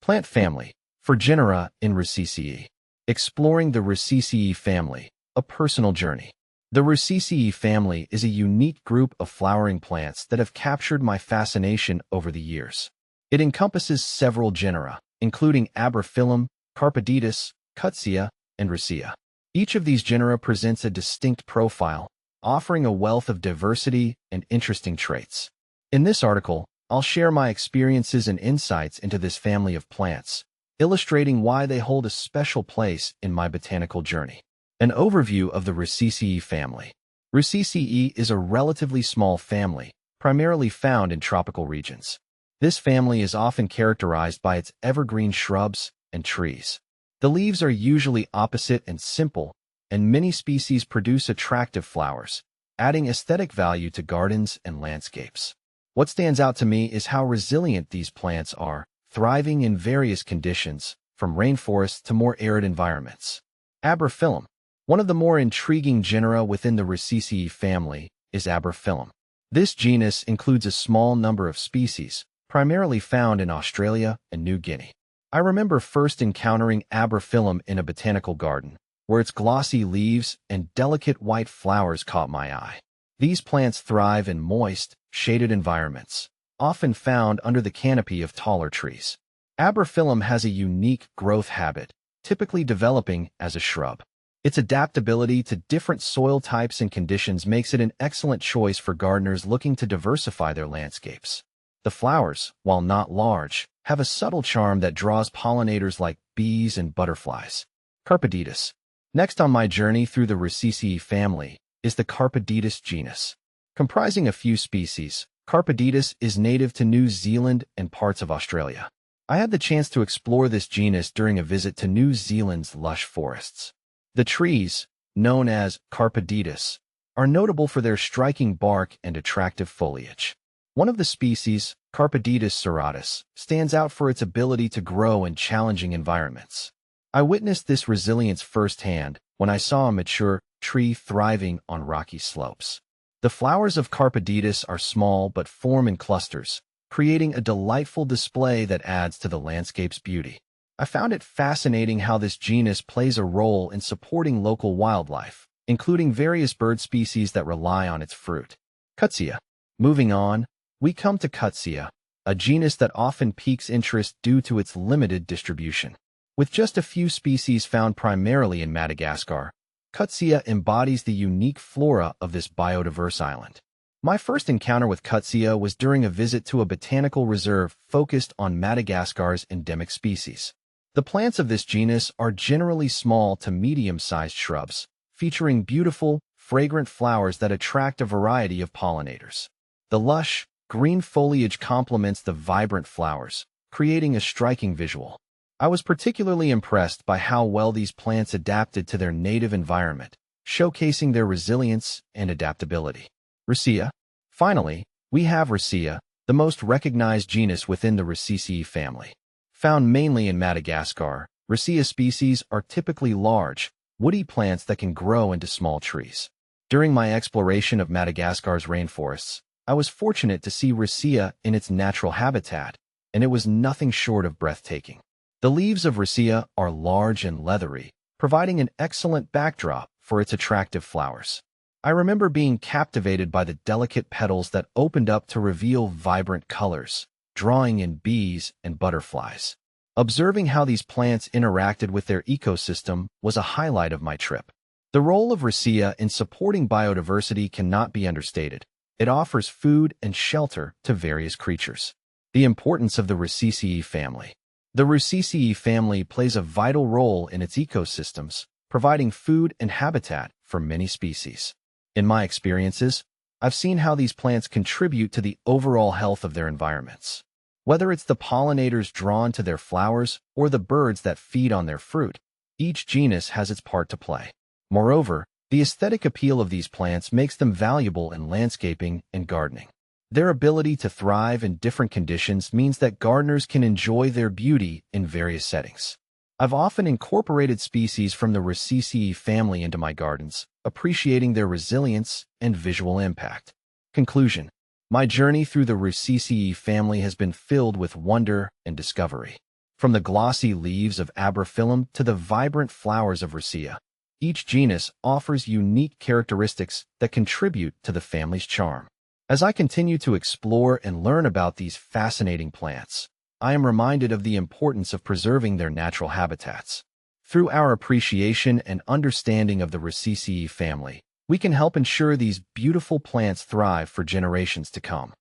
Plant family for genera in Rousseaceae. Exploring the Rousseaceae family, a personal journey. The Rousseaceae family is a unique group of flowering plants that have captured my fascination over the years. It encompasses several genera, including Abrophyllum, Carpaditis, Cutzia, and Rousseaceae. Each of these genera presents a distinct profile, offering a wealth of diversity and interesting traits. In this article, I'll share my experiences and insights into this family of plants, illustrating why they hold a special place in my botanical journey. An overview of the Rousseaceae family. Rousseaceae is a relatively small family, primarily found in tropical regions. This family is often characterized by its evergreen shrubs and trees. The leaves are usually opposite and simple, and many species produce attractive flowers, adding aesthetic value to gardens and landscapes. What stands out to me is how resilient these plants are, thriving in various conditions, from rainforests to more arid environments. Abrophyllum. One of the more intriguing genera within the Rousseaceae family is Abrophyllum. This genus includes a small number of species, primarily found in Australia and New Guinea. I remember first encountering Abrophyllum in a botanical garden, where its glossy leaves and delicate white flowers caught my eye. These plants thrive in moist, shaded environments, often found under the canopy of taller trees. Abrophyllum has a unique growth habit, typically developing as a shrub. Its adaptability to different soil types and conditions makes it an excellent choice for gardeners looking to diversify their landscapes. The flowers, while not large, have a subtle charm that draws pollinators like bees and butterflies. Carpaditis. Next on my journey through the Rousseaceae family is the Carpaditis genus. Comprising a few species, Carpaditis is native to New Zealand and parts of Australia. I had the chance to explore this genus during a visit to New Zealand's lush forests. The trees, known as Carpaditis, are notable for their striking bark and attractive foliage. One of the species, Carpaditis serratus, stands out for its ability to grow in challenging environments. I witnessed this resilience firsthand when I saw a mature tree thriving on rocky slopes. The flowers of Carpaditis are small but form in clusters, creating a delightful display that adds to the landscape's beauty. I found it fascinating how this genus plays a role in supporting local wildlife, including various bird species that rely on its fruit. Cutzia. Moving on, we come to Cutzia, a genus that often piques interest due to its limited distribution. With just a few species found primarily in Madagascar, Cutzia embodies the unique flora of this biodiverse island. My first encounter with Cutzia was during a visit to a botanical reserve focused on Madagascar's endemic species. The plants of this genus are generally small to medium-sized shrubs, featuring beautiful, fragrant flowers that attract a variety of pollinators. The lush, green foliage complements the vibrant flowers, creating a striking visual. I was particularly impressed by how well these plants adapted to their native environment, showcasing their resilience and adaptability. Rousseaceae. Finally, we have Rousseaceae, the most recognized genus within the Rousseaceae family. Found mainly in Madagascar, Rousseaceae species are typically large, woody plants that can grow into small trees. During my exploration of Madagascar's rainforests, I was fortunate to see Rousseaceae in its natural habitat, and it was nothing short of breathtaking. The leaves of Rousseaceae are large and leathery, providing an excellent backdrop for its attractive flowers. I remember being captivated by the delicate petals that opened up to reveal vibrant colors, drawing in bees and butterflies. Observing how these plants interacted with their ecosystem was a highlight of my trip. The role of Rousseaceae in supporting biodiversity cannot be understated. It offers food and shelter to various creatures. The importance of the Rousseaceae family. The Rousseaceae family plays a vital role in its ecosystems, providing food and habitat for many species. In my experiences, I've seen how these plants contribute to the overall health of their environments. Whether it's the pollinators drawn to their flowers or the birds that feed on their fruit, each genus has its part to play. Moreover, the aesthetic appeal of these plants makes them valuable in landscaping and gardening. Their ability to thrive in different conditions means that gardeners can enjoy their beauty in various settings. I've often incorporated species from the Rousseaceae family into my gardens, appreciating their resilience and visual impact. Conclusion. My journey through the Rousseaceae family has been filled with wonder and discovery. From the glossy leaves of Abrophyllum to the vibrant flowers of Rousseaceae, each genus offers unique characteristics that contribute to the family's charm. As I continue to explore and learn about these fascinating plants, I am reminded of the importance of preserving their natural habitats. Through our appreciation and understanding of the Rousseaceae family, we can help ensure these beautiful plants thrive for generations to come.